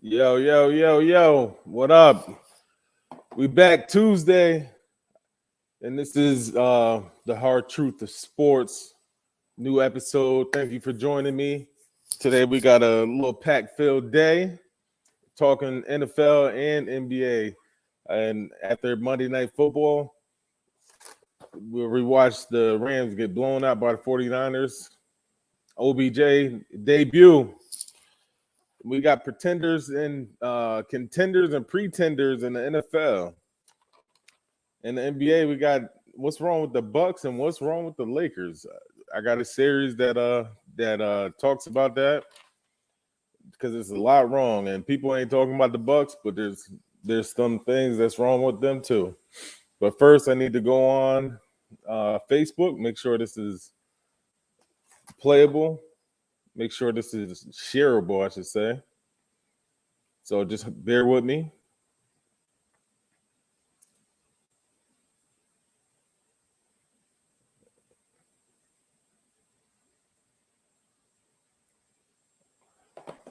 Yo, yo, yo, yo. What up? We back Tuesday, and this is the hard truth of sports. New episode. Thank you for joining me. Today we got a little pack filled day talking NFL and NBA. And after Monday Night Football, we'll rewatch the Rams get blown out by the 49ers. OBJ debut. We got pretenders and contenders and pretenders in the NFL. In the NBA, we got what's wrong with the Bucks and what's wrong with the Lakers. I got a series that talks about that because there's a lot wrong, and people ain't talking about the Bucks, but there's some things that's wrong with them too. But first, I need to go on Facebook, make sure this is playable, make sure this is shareable, I should say. So just bear with me.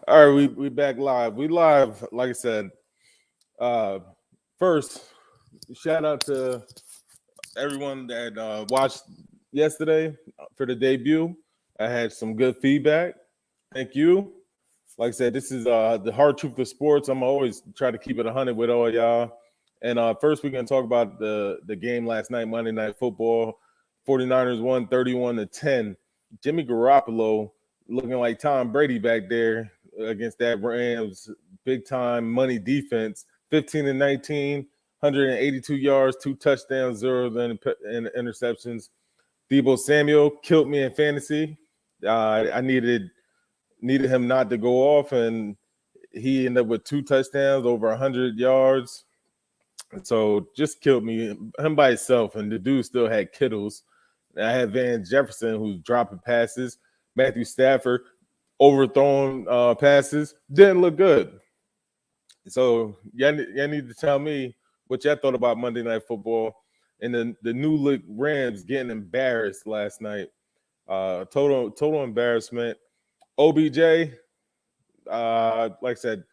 All right, we back live. We live, like I said. First, shout out to everyone that watched yesterday for the debut. I had some good feedback. Thank you. Like I said, this is the hard truth of sports. I'm always try to keep it 100 with all y'all. And first, we're going to talk about the game last night, Monday Night Football. 49ers won 31-10. Jimmy Garoppolo looking like Tom Brady back there against that Rams big time money defense. 15-19, 182 yards, 2 touchdowns, 0 interceptions. Deebo Samuel killed me in fantasy. I needed him not to go off, and he ended up with 2 touchdowns, over 100 yards. So just killed me, him by himself, and the dude still had Kittles. And I had Van Jefferson who's dropping passes. Matthew Stafford overthrowing passes. Didn't look good. So y'all need to tell me what y'all thought about Monday Night Football and the new look Rams getting embarrassed last night. Total embarrassment. OBJ, like I said,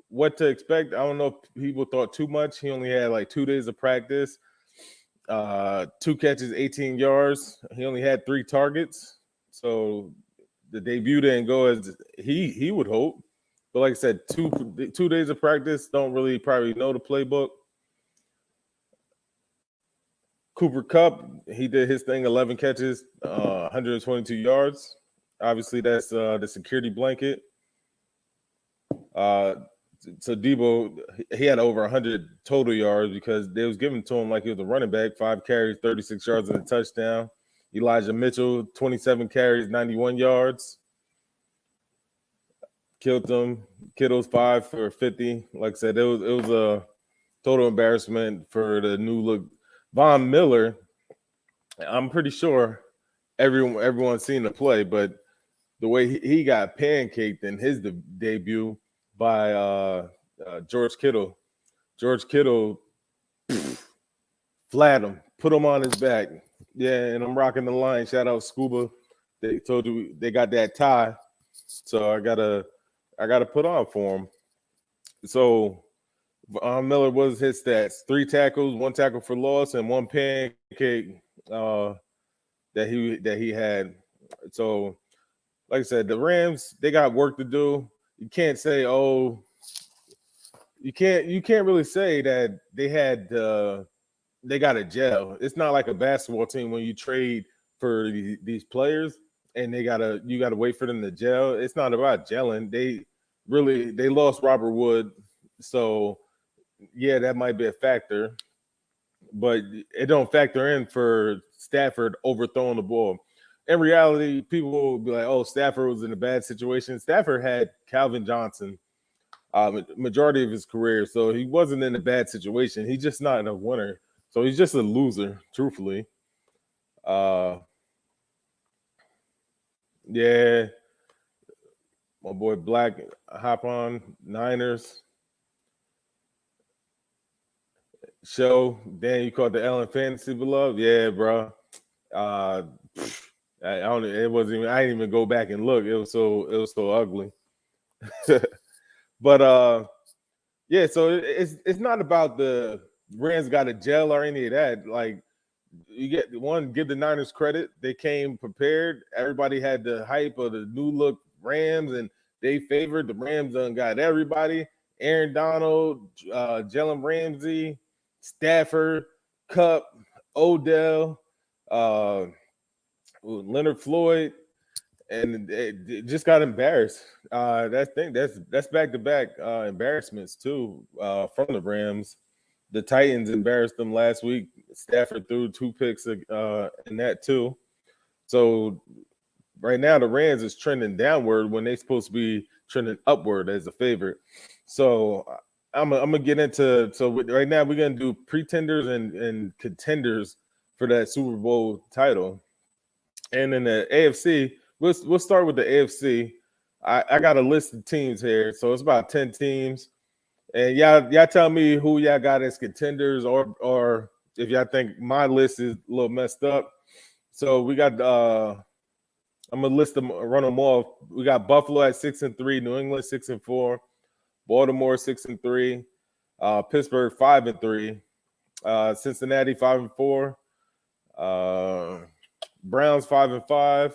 what to expect. I don't know if people thought too much. He only had like 2 days of practice. 2 catches, 18 yards. He only had 3 targets. So the debut didn't go as he would hope. But like I said, 2 days of practice, don't really probably know the playbook. Cooper Kupp, he did his thing, 11 catches, 122 yards. Obviously, that's the security blanket. So Deebo, he had over 100 total yards because they was giving to him like he was a running back. 5 carries, 36 yards, and a touchdown. Elijah Mitchell, 27 carries, 91 yards. Killed them. Kittles 5 for 50. Like I said, it was a total embarrassment for the new look. Von Miller, I'm pretty sure everyone's seen the play, but the way he got pancaked in his debut by George Kittle. George Kittle flat him, put him on his back. Yeah, and I'm rocking the line. Shout out Scuba. They told you they got that tie, so I gotta put on for him. So Miller was his stats: 3 tackles, 1 tackle for loss, and 1 pancake that he had. So, like I said, the Rams, they got work to do. You can't say, oh, you can't really say that they got a gel. It's not like a basketball team when you trade for these players and you gotta wait for them to gel. It's not about gelling. They lost Robert Wood, so yeah, that might be a factor, but it don't factor in for Stafford overthrowing the ball. In reality, people will be like, "Oh, Stafford was in a bad situation." Stafford had Calvin Johnson majority of his career, so he wasn't in a bad situation. He's just not a winner, so he's just a loser, truthfully. Yeah, my boy Black hop on Niners show. Dan, you caught the Ellen Fantasy Beloved? Yeah, bro. Uh, I don't. It wasn't even. I didn't even go back and look. It was so ugly. But yeah, so it's not about the Rams got a gel or any of that. Like you give the Niners credit. They came prepared. Everybody had the hype of the new look Rams, and they favored the Rams. Got everybody. Aaron Donald, Jalen Ramsey, Stafford, Cup, Odell, uh, Leonard Floyd, and it just got embarrassed. That's back to back embarrassments too from the Rams. The Titans embarrassed them last week. Stafford threw 2 picks in that too. So right now the Rams is trending downward when they're supposed to be trending upward as a favorite. So I'm gonna get into right now we're gonna do pretenders and contenders for that Super Bowl title. And in the AFC, we'll start with the AFC. I got a list of teams here, so it's about 10 teams. And y'all tell me who y'all got as contenders, or if y'all think my list is a little messed up. So we got I'm gonna run them off. We got Buffalo at 6-3, New England 6-4, Baltimore 6-3, Pittsburgh 5-3, Cincinnati 5-4, Browns 5-5,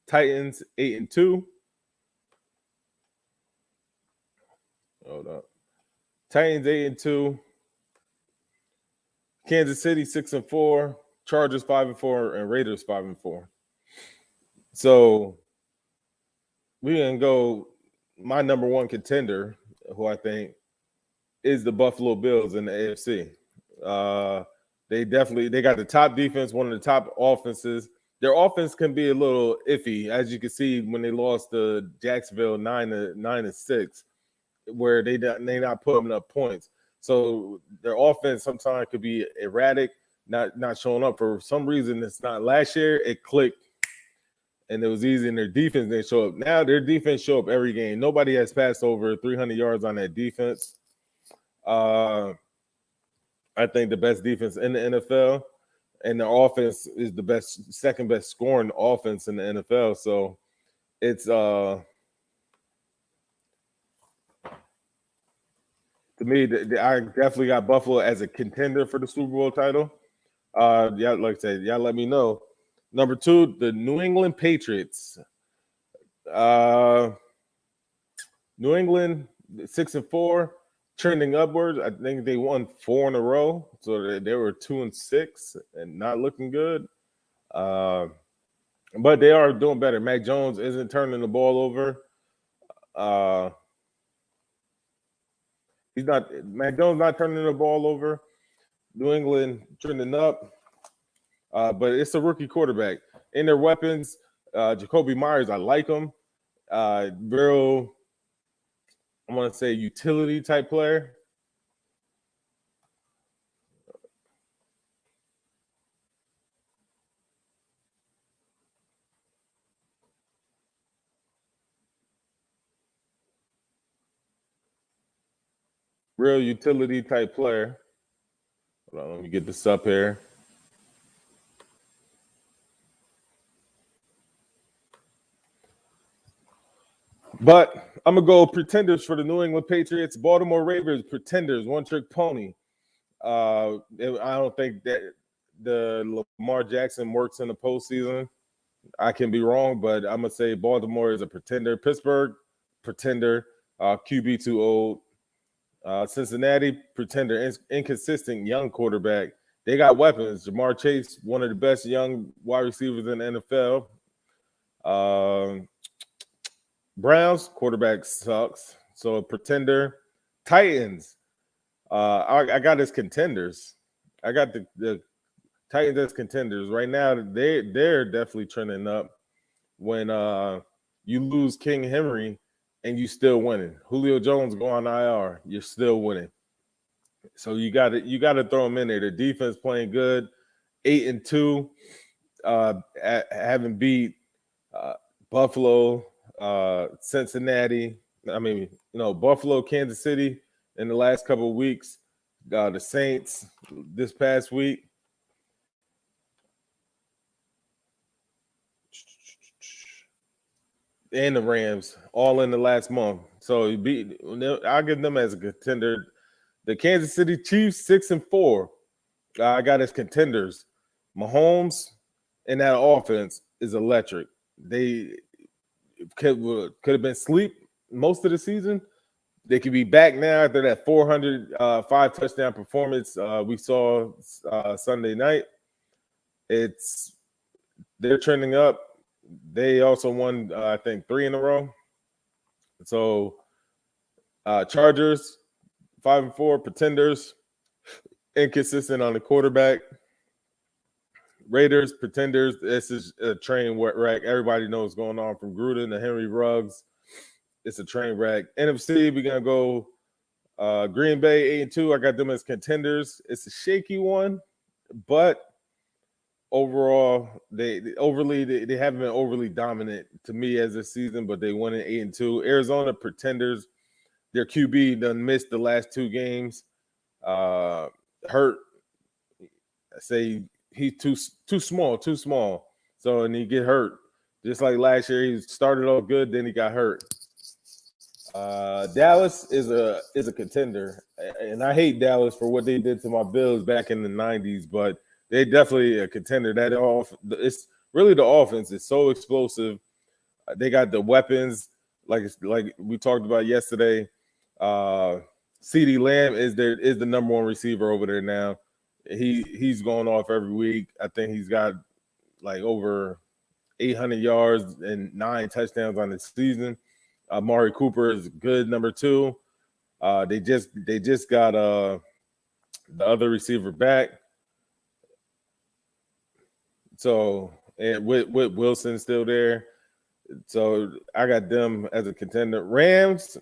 Titans 8-2. Hold up. Titans 8-2. Kansas City 6-4. Chargers 5-4, and Raiders 5-4. So we're gonna go. My number one contender, who I think is the Buffalo Bills in the AFC. They got the top defense, one of the top offenses. Their offense can be a little iffy, as you can see when they lost to Jacksonville 9-6, where they not putting up points. So their offense sometimes could be erratic, not showing up for some reason. It's not last year. It clicked, and it was easy. And their defense didn't show up. Now their defense show up every game. Nobody has passed over 300 yards on that defense. I think the best defense in the NFL, and their offense is the second best scoring offense in the NFL. So it's to me, I definitely got Buffalo as a contender for the Super Bowl title. Yeah, like I said, y'all let me know. Number 2, the New England Patriots. New England 6-4, trending upwards. I think they won 4 in a row, so they were 2-6 and not looking good. But they are doing better. Mac Jones isn't turning the ball over. Mac Jones not turning the ball over. New England trending up. But it's a rookie quarterback. In their weapons, Jacoby Myers, I like him. Real, I want to say utility type player. Real utility type player. Hold on, let me get this up here. But I'm gonna go pretenders for the New England Patriots. Baltimore Ravens pretenders, one trick pony. I don't think that the Lamar Jackson works in the postseason. I can be wrong, but I'm gonna say Baltimore is a pretender. Pittsburgh pretender. QB too old. Cincinnati pretender, inconsistent young quarterback. They got weapons. Jamar Chase, one of the best young wide receivers in the NFL. Browns quarterback sucks, so a pretender. Titans, I got as contenders. I got the Titans as contenders right now. They're definitely trending up. When you lose King Henry and you still winning, Julio Jones go on IR, you're still winning. So you got to throw them in there. The defense playing good, 8-2, having beat Buffalo, Cincinnati. I mean, Buffalo, Kansas City in the last couple of weeks. The Saints this past week. and the Rams all in the last month. So I'll give them as a contender. The Kansas City Chiefs 6-4. I got as contenders. Mahomes and that offense is electric. They could have been asleep most of the season. They could be back now after that 405 touchdown performance we saw Sunday night. They're trending up. They also won, I think, 3 in a row. So Chargers 5-4, pretenders, inconsistent on the quarterback. Raiders, pretenders. This is a train wreck. Everybody knows what's going on from Gruden to Henry Ruggs. It's a train wreck. NFC, we're gonna go Green Bay 8-2. I got them as contenders. It's a shaky one, but overall, they haven't been overly dominant to me as a season, but they won at 8-2. Arizona pretenders. Their QB done missed the last 2 games. Hurt. I say he's too small. So and he get hurt. Just like last year, he started off good, then he got hurt. Dallas is a contender, and I hate Dallas for what they did to my Bills back in the '90s, but they definitely a contender. It's really the offense is so explosive. They got the weapons, like we talked about yesterday. CeeDee Lamb is the number 1 receiver over there now. He's going off every week. I think he's got like over 800 yards and 9 touchdowns on the season. Amari Cooper is good number 2. They just got the other receiver back. So and with Wilson still there. So I got them as a contender. Rams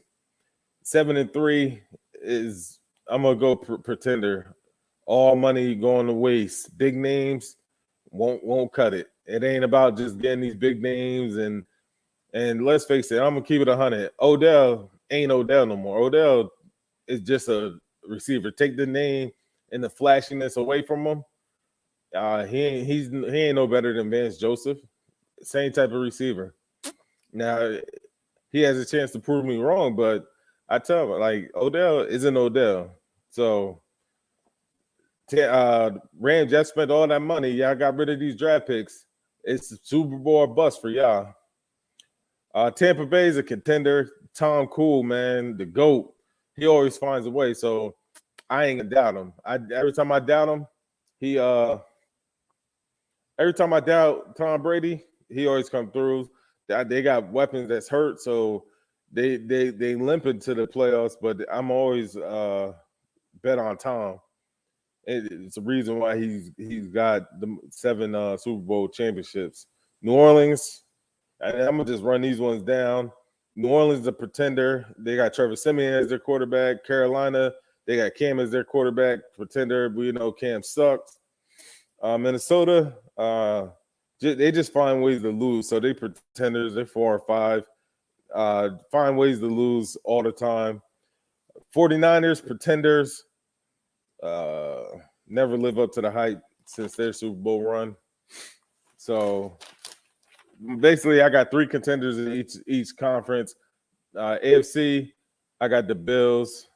7-3 is I'm gonna go pretender. All money going to waste. Big names won't cut it. It ain't about just getting these big names and let's face it, I'm gonna keep it 100. Odell ain't Odell no more. Odell is just a receiver. Take the name and the flashiness away from him. He ain't no better than Vance Joseph. Same type of receiver. Now he has a chance to prove me wrong, but I tell him like Odell isn't Odell. So Rams just spent all that money. Y'all got rid of these draft picks. It's a Super Bowl bust for y'all. Tampa Bay is a contender. Tom Cool, man, the GOAT. He always finds a way. So I ain't gonna doubt him. Every time I doubt him, every time I doubt Tom Brady, he always come through. They got weapons that's hurt, so they limp into the playoffs. But I'm always bet on Tom. It's the reason why he's got the 7 Super Bowl championships. New Orleans, and I'm gonna just run these ones down. New Orleans is a pretender. They got Trevor Siemian as their quarterback. Carolina, they got Cam as their quarterback. Pretender, we know Cam sucks. Minnesota, they just find ways to lose. So they pretenders. They're 4 or 5. Find ways to lose all the time. 49ers, pretenders. Never live up to the hype since their Super Bowl run. So basically, I got 3 contenders in each conference. AFC, I got the Bills,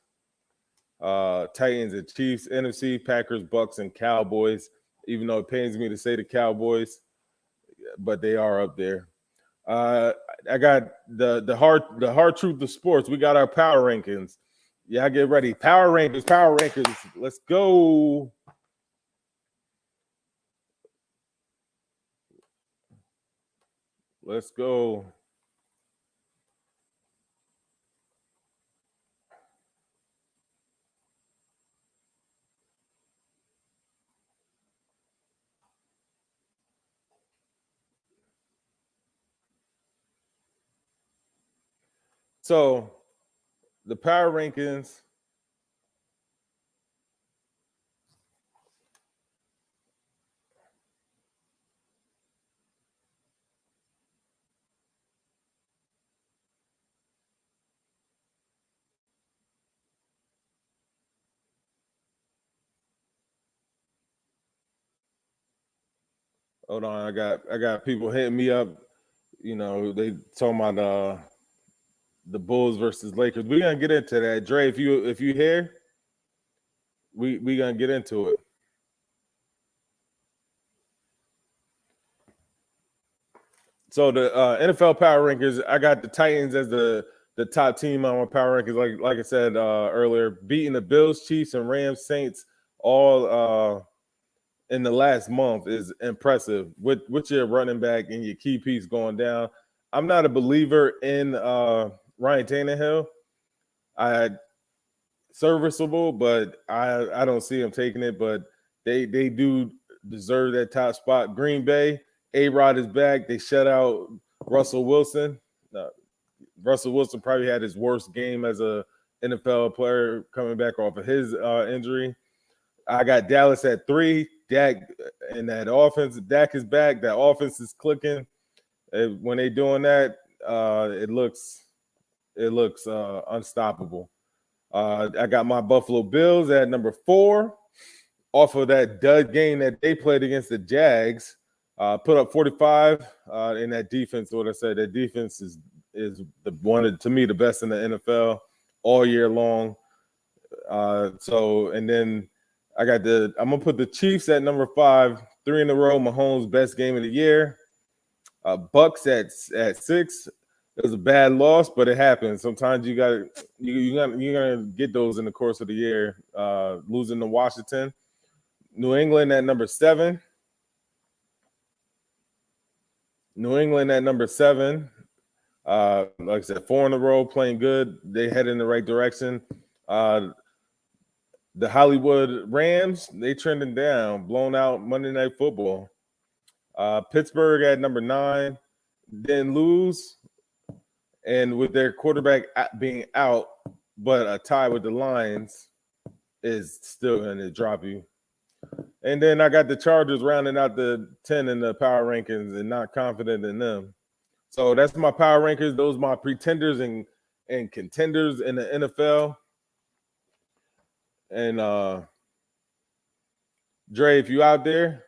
Titans, and Chiefs. NFC, Packers, Bucks, and Cowboys. Even though it pains me to say the Cowboys, but they are up there. I got the hard truth of sports. We got our power rankings. Yeah, get ready. Power rankings. Let's go. Let's go. So the power rankings. Hold on, I got people hitting me up. they talking about the Bulls versus Lakers. We're gonna get into that. Dre, if you here, we gonna get into it. So the NFL power rankings, I got the Titans as the top team on my power rankings. Like I said earlier, beating the Bills, Chiefs, and Rams, Saints all in the last month is impressive. With your running back and your key piece going down, I'm not a believer in Ryan Tannehill. Serviceable, but I don't see him taking it. But they do deserve that top spot. Green Bay, A-Rod is back. They shut out Russell Wilson. Russell Wilson probably had his worst game as a NFL player coming back off of his injury. I got Dallas at 3. Dak and that offense. Dak is back. That offense is clicking. When they doing that, it looks unstoppable. I got my Buffalo Bills at number 4 off of that dud game that they played against the Jags. Put up 45 in that defense. What I said, that defense is the one, to me, the best in the NFL all year long. And then I'm gonna put the Chiefs at number 5, 3 in a row. Mahomes' best game of the year. Bucks at 6. It was a bad loss, but it happens. Sometimes you're gonna get those in the course of the year. Losing to Washington. New England at number 7. Like I said, 4 in a row, playing good. They head in the right direction. The Hollywood Rams, they trending down, blown out Monday Night Football. Pittsburgh at number 9, didn't lose. And with their quarterback being out, but a tie with the Lions is still going to drop you. And then I got the Chargers rounding out the 10 in the power rankings and not confident in them. So that's my power rankings. Those are my pretenders and contenders in the NFL. And Dre, if you out there,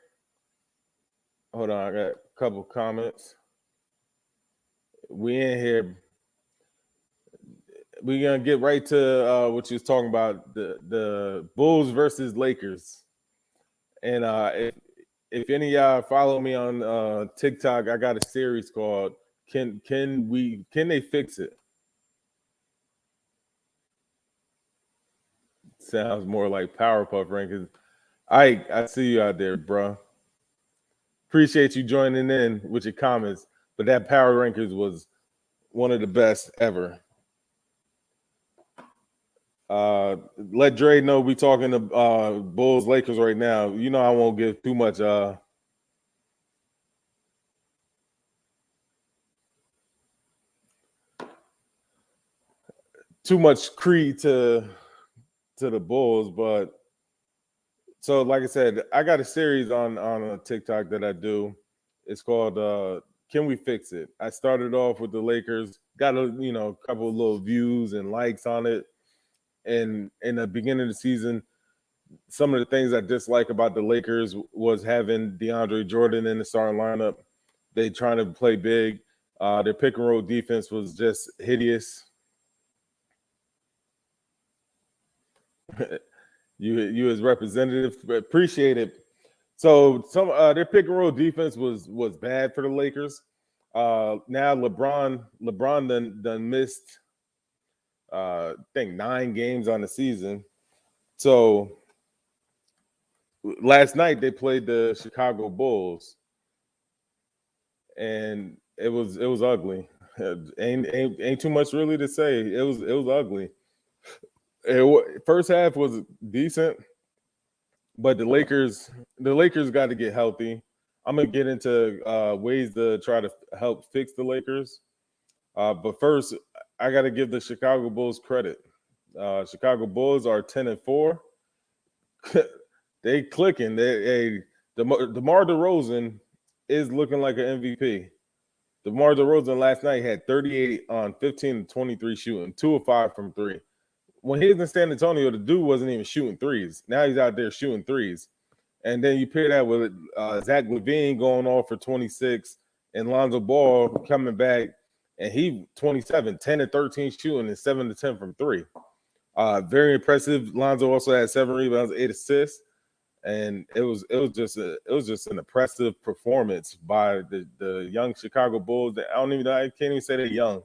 hold on, I got a couple comments. We in here. We're gonna get right to what you was talking about, the Bulls versus Lakers. And if any of y'all follow me on TikTok, I got a series called Can They Fix It? Sounds more like Powerpuff rankings. I see you out there, bro. Appreciate you joining in with your comments. But that Power Rankings was one of the best ever. Let Dre know we talking to Bulls Lakers right now. You know I won't give too much creed to the Bulls, but so like I said, I got a series on a TikTok that I do. It's called Can We Fix It? I started off with the Lakers, got a couple of little views and likes on it. And in the beginning of the season, some of the things I dislike about the Lakers was having DeAndre Jordan in the starting lineup. They trying to play big. Their pick and roll defense was just hideous. You as representative, appreciate it. So some their pick and roll defense was bad for the Lakers. Now LeBron done missed I think 9 games on the season. So last night they played the Chicago Bulls, and it was ugly. Ain't too much really to say. It was ugly. First half was decent, but the Lakers got to get healthy. I'm gonna get into ways to try to help fix the Lakers. But first, I got to give the Chicago Bulls credit. Chicago Bulls are 10-4. They clicking. DeMar DeRozan is looking like an MVP. DeMar DeRozan last night had 38 on 15-23 shooting, 2 of 5 from 3. When he was in San Antonio, the dude wasn't even shooting threes. Now he's out there shooting threes. And then you pair that with Zach LaVine going off for 26 and Lonzo Ball coming back, and he 27, 10 and 13 shooting, and 7 to 10 from three. Very impressive. Lonzo also had 7 rebounds, 8 assists, and it was just an impressive performance by the young Chicago Bulls. I can't even say they're young,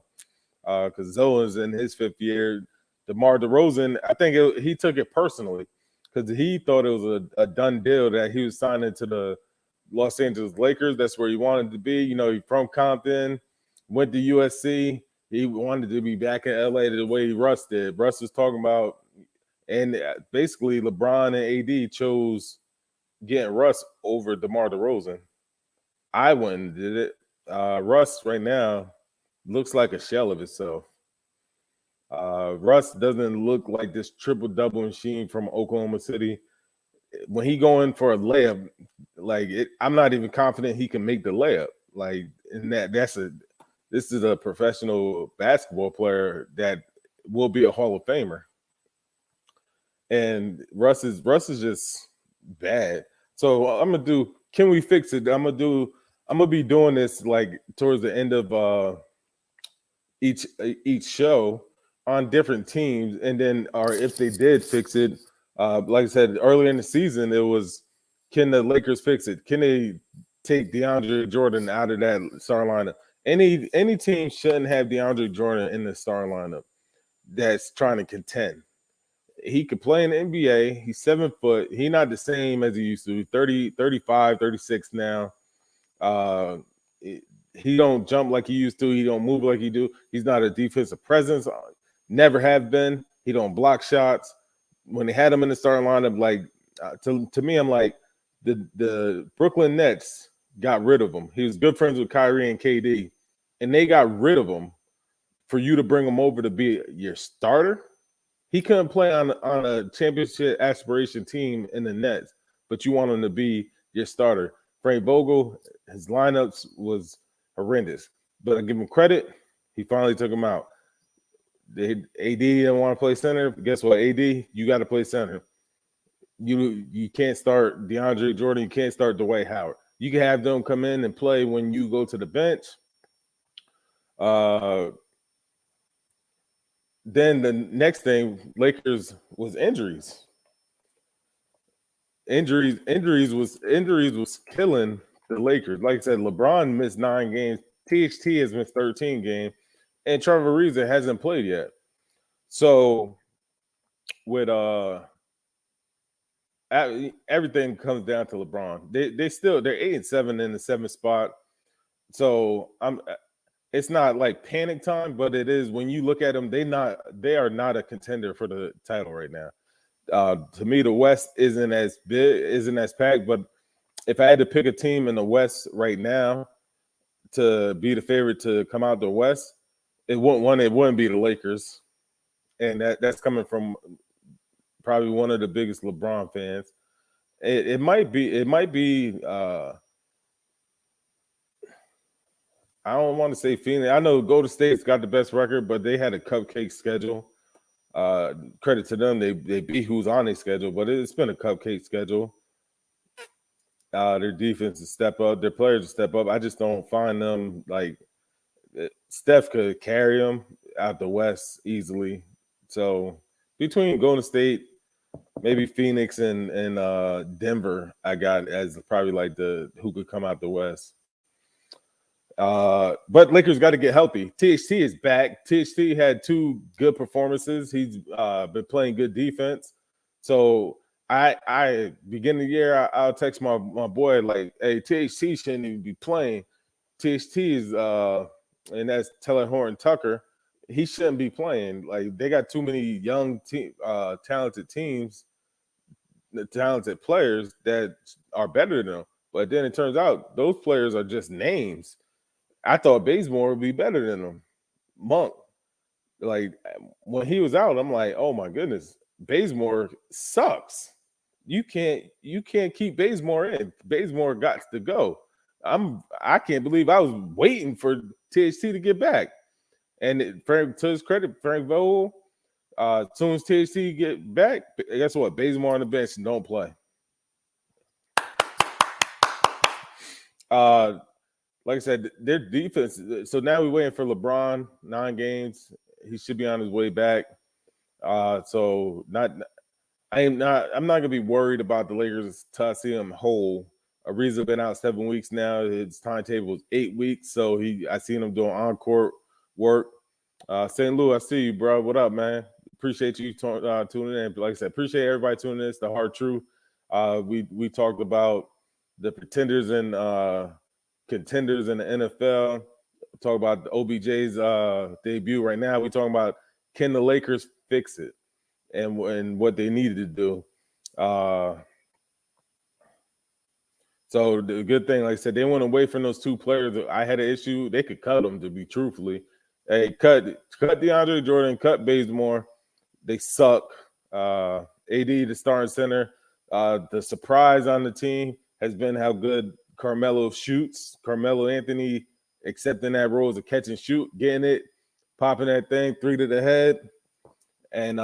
because Zoe's in his 5th year. DeMar DeRozan, I think he took it personally because he thought it was a done deal that he was signing to the Los Angeles Lakers. That's where he wanted to be. You know, he's from Compton, went to USC. He wanted to be back in LA the way Russ did. Russ was talking about, and basically LeBron and AD chose getting Russ over DeMar DeRozan. I went and did it. Russ right now looks like a shell of itself. Russ doesn't look like this triple-double machine from Oklahoma City. When he going for a layup, I'm not even confident he can make the layup. Like, and this is a professional basketball player that will be a Hall of Famer. And Russ is just bad. So I'm gonna do. Can we fix it? I'm gonna be doing this like towards the end of each show on different teams, and then or if they did fix it, like I said earlier in the season, it was, can the Lakers fix it? Can they take DeAndre Jordan out of that star lineup? Any team shouldn't have DeAndre Jordan in the star lineup that's trying to contend. He could play in the NBA. He's 7 foot. He's not the same as he used to. 30, 35, 36 now. He don't jump like he used to. He don't move like he do. He's not a defensive presence. Never have been. He don't block shots. When they had him in the starting lineup, like to me, I'm like, the Brooklyn Nets got rid of him. He was good friends with Kyrie and KD, and they got rid of him for you to bring him over to be your starter. He couldn't play on a championship aspiration team in the Nets, but you want him to be your starter. Frank Vogel, his lineups was horrendous, but I give him credit. He finally took him out. AD didn't want to play center. Guess what, AD? You got to play center. You can't start DeAndre Jordan. You can't start Dwight Howard. You can have them come in and play when you go to the bench. Then the next thing, Lakers, was injuries. Injuries was killing the Lakers. Like I said, LeBron missed 9 games. THT has missed 13 games, and Trevor Ariza hasn't played yet. So with everything comes down to LeBron. They're 8-7 in the 7th spot. So it's not like panic time, but it is when you look at them, they are not a contender for the title right now. To me, the West isn't as packed, but if I had to pick a team in the West right now to be the favorite to come out the West, it wouldn't be the Lakers. And that's coming from probably one of the biggest LeBron fans. It might be I don't want to say Phoenix. I know Golden State's got the best record, but they had a cupcake schedule. Credit to them, they beat who's on their schedule, but it's been a cupcake schedule. Their defense to step up, their players to step up. I just don't find them like Steph could carry them out the West easily. So between Golden State, maybe Phoenix and Denver, I got as probably like who could come out the West. But Lakers got to get healthy. THT is back. THT had 2 good performances. He's been playing good defense. So I beginning of the year, I'll text my boy like, "Hey, THT shouldn't even be playing. THT is and that's Taylor Horton Tucker. He shouldn't be playing. Like, they got too many young talented teams, talented players that are better than them. But then it turns out those players are just names. I thought Bazemore would be better than him. Monk, like when he was out, I'm like, oh my goodness, Bazemore sucks. You can't keep Bazemore in. Bazemore got to go. I can't believe I was waiting for THT to get back. And to his credit, Frank Vogel, as soon as THT get back, guess what? Bazemore on the bench and don't play. like I said, their defense. So now we're waiting for LeBron. 9 games. He should be on his way back. So I'm not gonna be worried about the Lakers until I see him whole. Ariza been out 7 weeks now. His timetable is 8 weeks, so I seen him doing on-court work. St. Louis, I see you, bro. What up, man? Appreciate you tuning in. Like I said, appreciate everybody tuning in. It's the hard truth. We talked about the pretenders and contenders in the NFL. Talk about the OBJ's debut right now. We're talking about, can the Lakers fix it and what they needed to do. So the good thing, like I said, they went away from those 2 players. I had an issue. They could cut them, to be truthfully. Hey, cut DeAndre Jordan, cut Bazemore. They suck. AD, the starting center. The surprise on the team has been how good Carmelo shoots. Carmelo Anthony accepting that role as a catch and shoot, getting it, popping that thing 3 to the head, and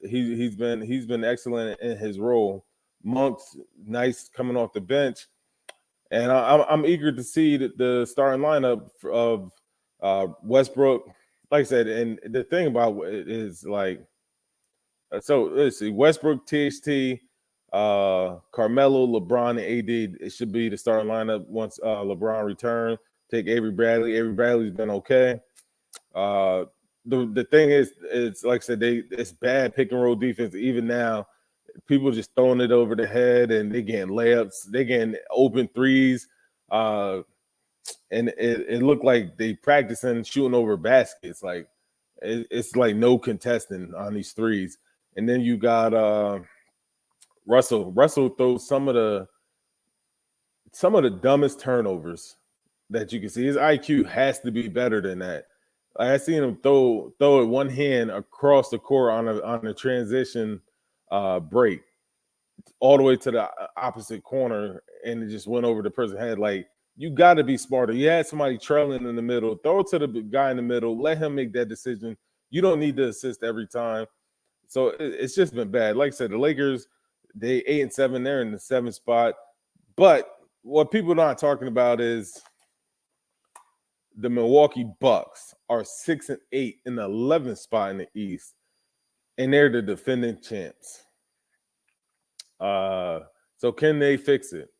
he's been excellent in his role. Monk's nice coming off the bench, and I'm eager to see the starting lineup of Westbrook. Like I said, and the thing about it is, like, so let's see, Westbrook, THT, Carmelo, LeBron, and AD. It should be the starting lineup once LeBron returns. Take Avery Bradley. Avery Bradley's been okay. The thing is, it's like I said, it's bad pick and roll defense even now. People just throwing it over the head, and they getting layups, they getting open threes, and it looked like they practicing shooting over baskets. Like it's like no contesting on these threes. And then you got Russell. Russell throws some of the dumbest turnovers that you can see. His IQ has to be better than that. I seen him throw it one hand across the court on a transition break all the way to the opposite corner, and it just went over the person's head. Like, you got to be smarter. You had somebody trailing in the middle, throw it to the guy in the middle, let him make that decision. You don't need to assist every time. So it's just been bad. Like I said, the Lakers, they 8-7, they're in the 7th spot. But what people are not talking about is the Milwaukee Bucks are 6-8 in the 11th spot in the East, and they're the defending champs. So can they fix it?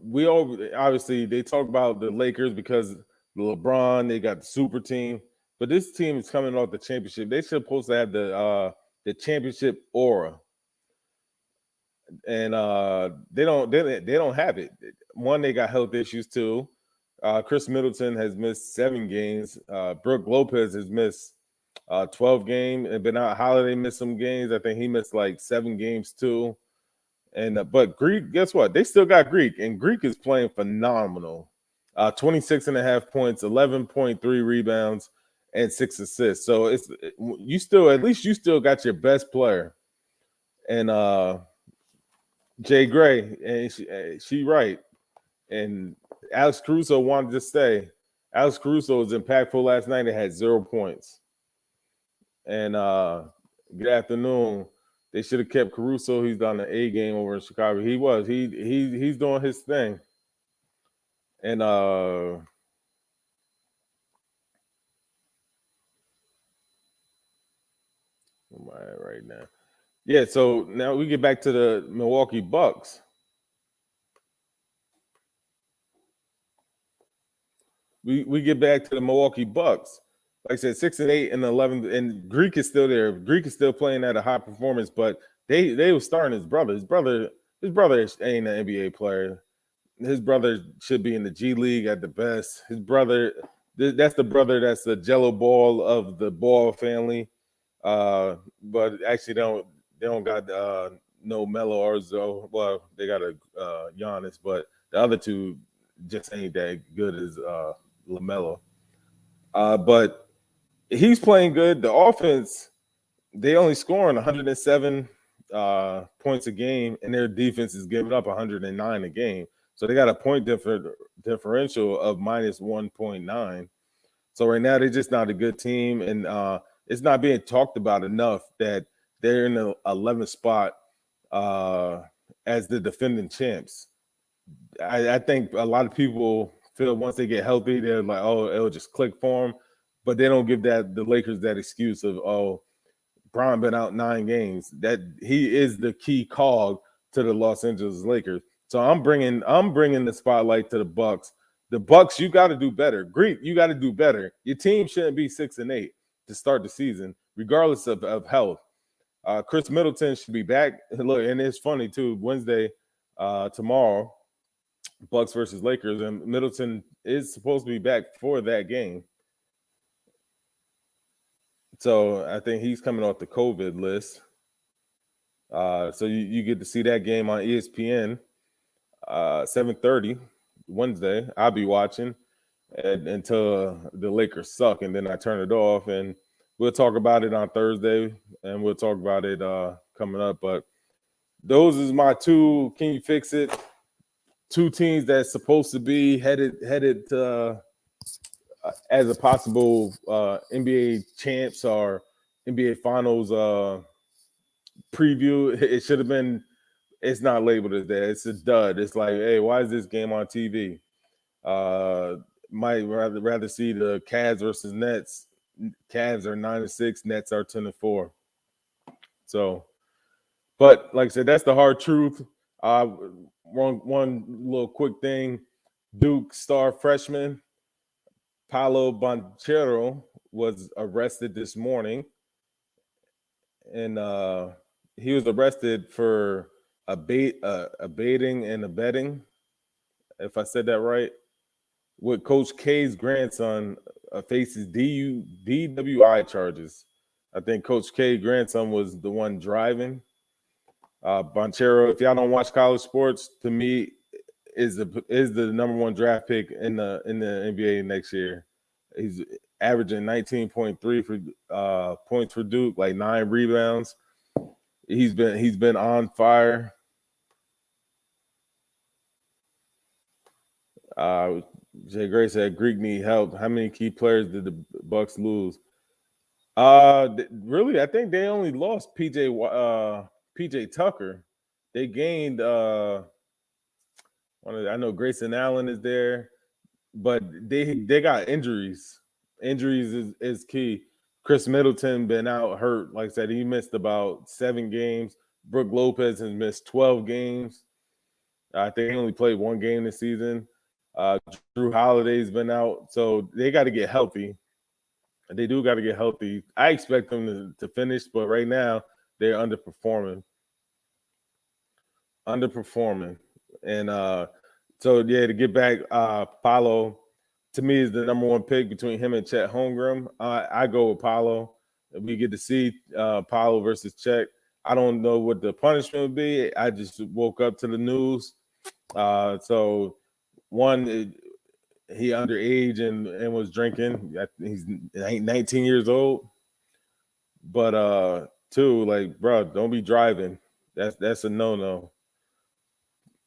We all obviously, they talk about the Lakers because LeBron, they got the super team, but this team is coming off the championship. They're supposed to have the championship aura, and they don't have it. One, they got health issues too. Chris Middleton has missed 7 games. Brook Lopez has missed 12 games, and Bernard Holiday missed some games. I think he missed like 7 games too. And but Greek, guess what? They still got Greek, and Greek is playing phenomenal. 26.5 points, 11.3 rebounds, and 6 assists. So at least you still got your best player. And Jay Gray, and she right. And Alex Caruso wanted to stay. Alex Caruso was impactful last night. It had 0 points. And good afternoon. They should have kept Caruso. He's done an A game over in Chicago. He was. He's doing his thing. And am I at right now? Yeah, so now we get back to the Milwaukee Bucks. We get back to the Milwaukee Bucks. Like I said, 6-8 and 11, and Greek is still there. Greek is still playing at a high performance, but they were starting his brother. His brother ain't an NBA player. His brother should be in the G League at the best. His brother, that's the brother that's the Jello Ball of the Ball family. But actually, they don't got no Melo or Zo. Well, they got a Giannis, but the other two just ain't that good as LaMelo. But he's playing good. The offense, they only scoring 107 points a game, and their defense is giving up 109 a game. So they got a point differential of minus 1.9. So right now they're just not a good team, and it's not being talked about enough that they're in the 11th spot as the defending champs. I think a lot of people feel once they get healthy, they're like, oh, it'll just click for them. But they don't give the Lakers that excuse of, oh, Bron been out 9 games. That he is the key cog to the Los Angeles Lakers. So I'm bringing the spotlight to the Bucks. The Bucks, you got to do better. Greek, you got to do better. Your team shouldn't be 6-8 to start the season, regardless of health. Chris Middleton should be back. Look, and it's funny too. Wednesday, tomorrow, Bucks versus Lakers, and Middleton is supposed to be back for that game. So I think he's coming off the COVID list. So you get to see that game on ESPN, 7:30 Wednesday. I'll be watching until the Lakers suck, and then I turn it off, and we'll talk about it on Thursday, and we'll talk about it coming up. But those is my two. Can you fix it? Two teams that's supposed to be headed as a possible NBA champs or NBA Finals preview. It should have been. It's not labeled as that. It's a dud. It's like, hey, why is this game on TV? Might rather see the Cavs versus Nets. Cavs are 9-6. Nets are 10-4. So, but like I said, that's the hard truth. One little quick thing. Duke star freshman Paolo Banchero was arrested this morning, and he was arrested for abating and abetting, if I said that right, with Coach K's grandson faces DWI charges. I think Coach K's grandson was the one driving. Banchero, if y'all don't watch college sports, to me, is the number 1 draft pick in the NBA next year. He's averaging 19.3 for points for Duke, like 9 rebounds. He's been on fire. Jay Gray said Greek need help. How many key players did the Bucks lose? Really, I think they only lost PJ Tucker. They gained I know Grayson Allen is there, but they got injuries. Injuries is key. Chris Middleton been out hurt. Like I said, he missed about 7 games. Brook Lopez has missed 12 games. I think he only played 1 game this season. Drew Holiday's been out. So they got to get healthy. They do got to get healthy. I expect them to finish, but right now they're underperforming. And so yeah, to get back, Paolo to me is the number 1 pick between him and Chet Holmgren. I go with Paolo. We get to see Paolo versus Chet. I don't know what the punishment would be. I just woke up to the news. So one, he underage and was drinking. He's 19 years old. But 2, like, bro, don't be driving. That's a no-no.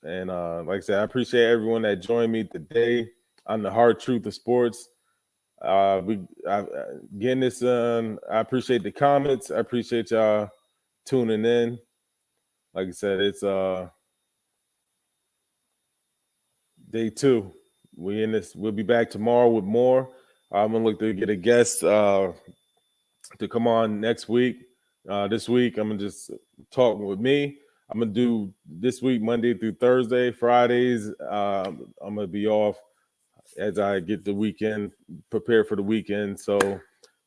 And like I said, I appreciate everyone that joined me today on the hard truth of sports. Getting this I appreciate the comments. I appreciate y'all tuning in. Like I said, it's day 2. We'll be back tomorrow with more. I'm gonna look to get a guest to come on next week. This week I'm gonna just talk with me. I'm gonna do this week Monday through Thursday. Fridays I'm gonna be off as I get the weekend prepared for the weekend. So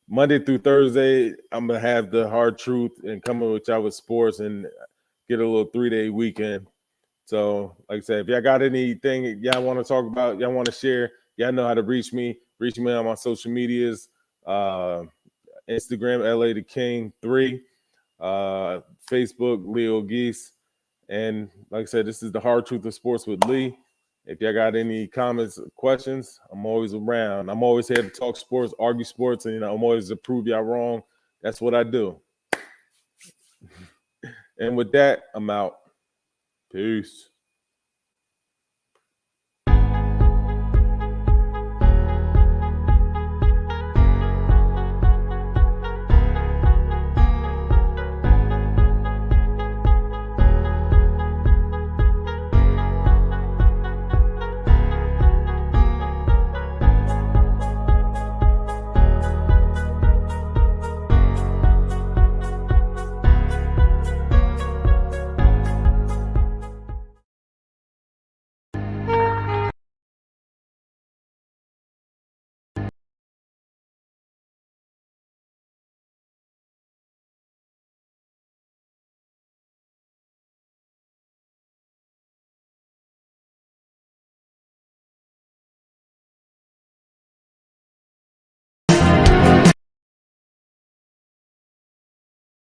Monday through Thursday I'm gonna have the hard truth and come with y'all with sports and get a little 3-day weekend. So like I said, if y'all got anything y'all want to talk about, y'all want to share, y'all know how to reach me. Reach me on my social medias. Instagram, LA the King 3, Facebook, Leo Geese. And like I said, this is the hard truth of sports with Lee. If y'all got any comments or questions, I'm always around. I'm always here to talk sports, argue sports, and I'm always to prove y'all wrong. That's what I do. And with that, I'm out. Peace.